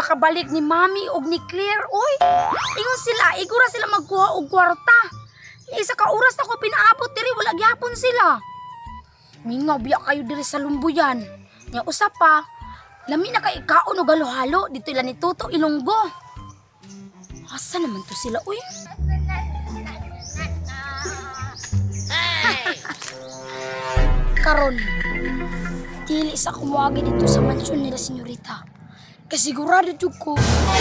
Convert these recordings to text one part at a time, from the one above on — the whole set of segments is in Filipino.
makabalik ni Mami og ni Claire, oy. Ingon sila, igura sila magkuha og kwarta. Isa ka oras na ko pinaabot diri, wala gyapon sila. Mingaw biya kayo diri sa lumbuyan. Nya usa pa, lami na kay ikaon og halo-halo dito ila ni Tuto Ilonggo. Asa naman to sila, uy? Karon, dili sa kumuagi dito sa mansyon nila senyorita. Kasigurado jud ko,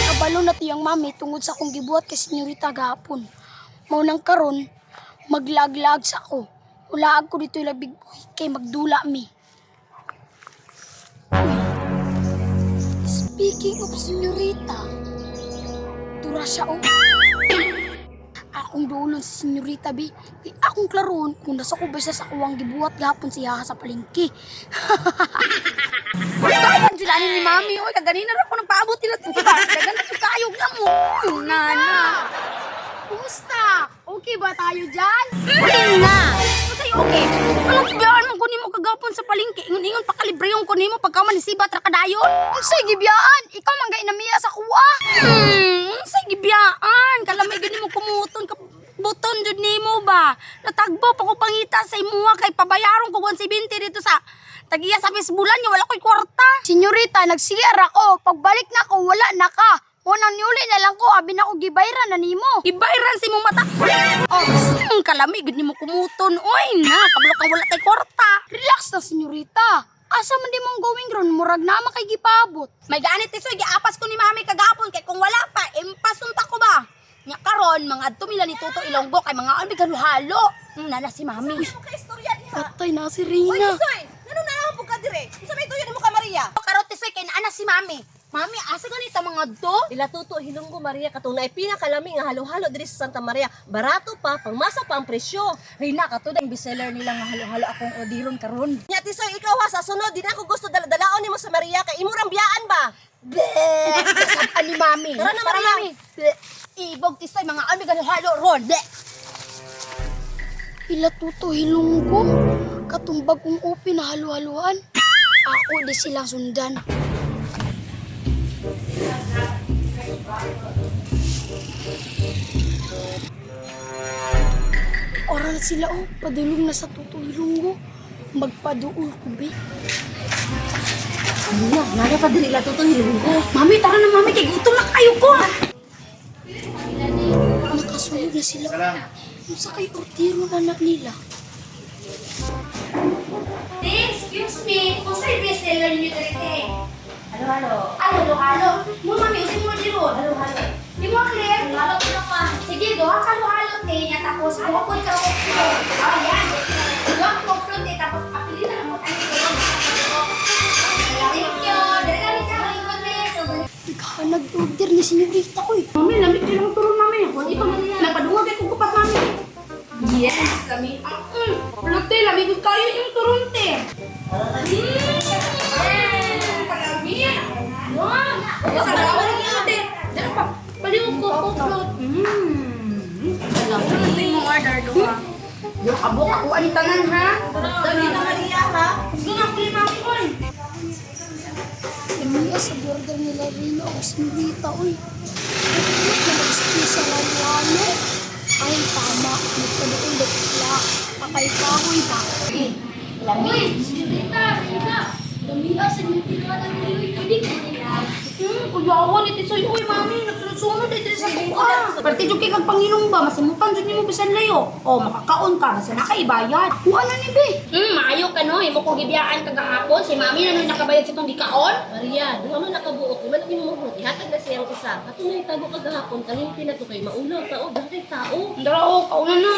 kabalo na tiyang mami tungod sa akong gibuhat kay senyorita gahapon. Mao nang karon, maglaglag sa ako. Ulaag ko dito ila big boy kay magdula mi. Uy, speaking of senyorita, tura siya oh. Akong duulon si senyorita bi. Di akong klaron kung nasa ko ba siya sa kuwang gibuhat gahapon siya sa palengke. Kaya sila ni Mami. Oy, kaganina ra ko nagpaabot nila dito. Dagan na kayog na mo. Nana. Kumusta? Okay ba tayo dyan? Tingna! Matay okay. Anong biyaan mo kunin mo kagapon sa palengke? Ingon-ingon pakalibre yung kunin mo pagka manisibat ra kadayod. Unsay gibiyaan? Ikaw man gay namiya sa kuwa. Sa gibiyaan. Kalamay gani mo kumuton ka buton jud nimo ba? Natagbo pa ko pangita sa imuha kay pabayaron ko 170 dito sa tagiya sa bulan niya wala ko'y kwarta. Senyorita, nagsiyar ako. Pagbalik na ko, wala na ka. Unang niuli na lang ko, abi na ko gibayran na nimo. Ibayran si mo mata. Oh, kalamay gani mo kumuton. Oy na, kabalo ka wala kay kwarta. Relax na, senyorita. Asa man di mong going ron, murag na kay gipabot. May ganit isoy giapas ko ni Mami kagapon kay kung wala pa impasunta ko ba. Nya karon mga adto mila ni Tuto Ilonggo kay mga albi halo. Nana si Mami. Patay na si Rina. Ano na ako ka dire? Isa may tuyo mo ka Maria. Karote soy kay ana si Mami. Mami, asa ganita mga adto? Dila Tuto Hilonggo Maria katong naay pinakalami nga halo-halo diri sa Santa Maria. Barato pa, pangmasa pa ang presyo. Rina kato dang bestseller nila nga halo-halo akong odiron karon. Nya tisoy ikaw ha sa sunod di na ako gusto dala-dalaon nimo sa Maria kay imo rang biyaan ba? Saan ni Mami? Tara na, Maria. Mami. Ibog tisoy mga albi halo ron. Ila Tuto Hilonggo, katumbag kong upi na halo-haluan. Ako di silang sundan. Ora na sila oh, padulong na sa Tuto Hilonggo. Magpaduol ko be. Ano na pa diri la Tuto Hilonggo. Mami, tara na Mami, kay gutom na kayo ko. Nakasunod na sila. Kung sa kay ortiro na nila. Excuse me, kung sa'yo bestseller niyo dito Halo-halo. halo-halo. Mo Mami, usin mo dito. Halo-halo. Di mo clear? Halo ko na pa. Sige, doha ka halo-halo te niya tapos bukod ka ko. Oh, yan. Doha ko fruit te tapos apilitan mo tayo ko. Thank you. Dali ka ikot me. Ikaw nag-order ni senyorita ko eh. Mami, lamig din ang turun Mami. Hindi pa man yan. Nagpadungag ko kupat Mami. Yes, lamig. Fruit te, lamig kayo yung turun te. Yung abok ako ani tanan ha. Dali na Maria ha. Sunang klima ko. Lamiya sa order nila Rina o senyorita oy. Bakit na mag-spisa lang wano? Ay tama, nagpaduulit sila. Pakay-kahoy ba? Lamig. Senyorita, Rina. Lamiya sa nagpila ng niloy kadig nila. Kuyawan iti soy uy Mami, nagsunod iti sa buka. Parte jud kay kag Panginoon ba, masimutan jud nimo bisan layo. O makakaon ka basta nakaibayad. Kuha na ni Be. Maayo ka no, imo ko gibiyaan kagahapon si Mami na nung nakabayad sa tong gikaon. Maria, duha man nakabuok, iman ang imong huti, hatag na siyang isa. Katunay tago kagahapon, kalimpi na to kay maulaw tao, dahil tao. Ndara o, kauna na.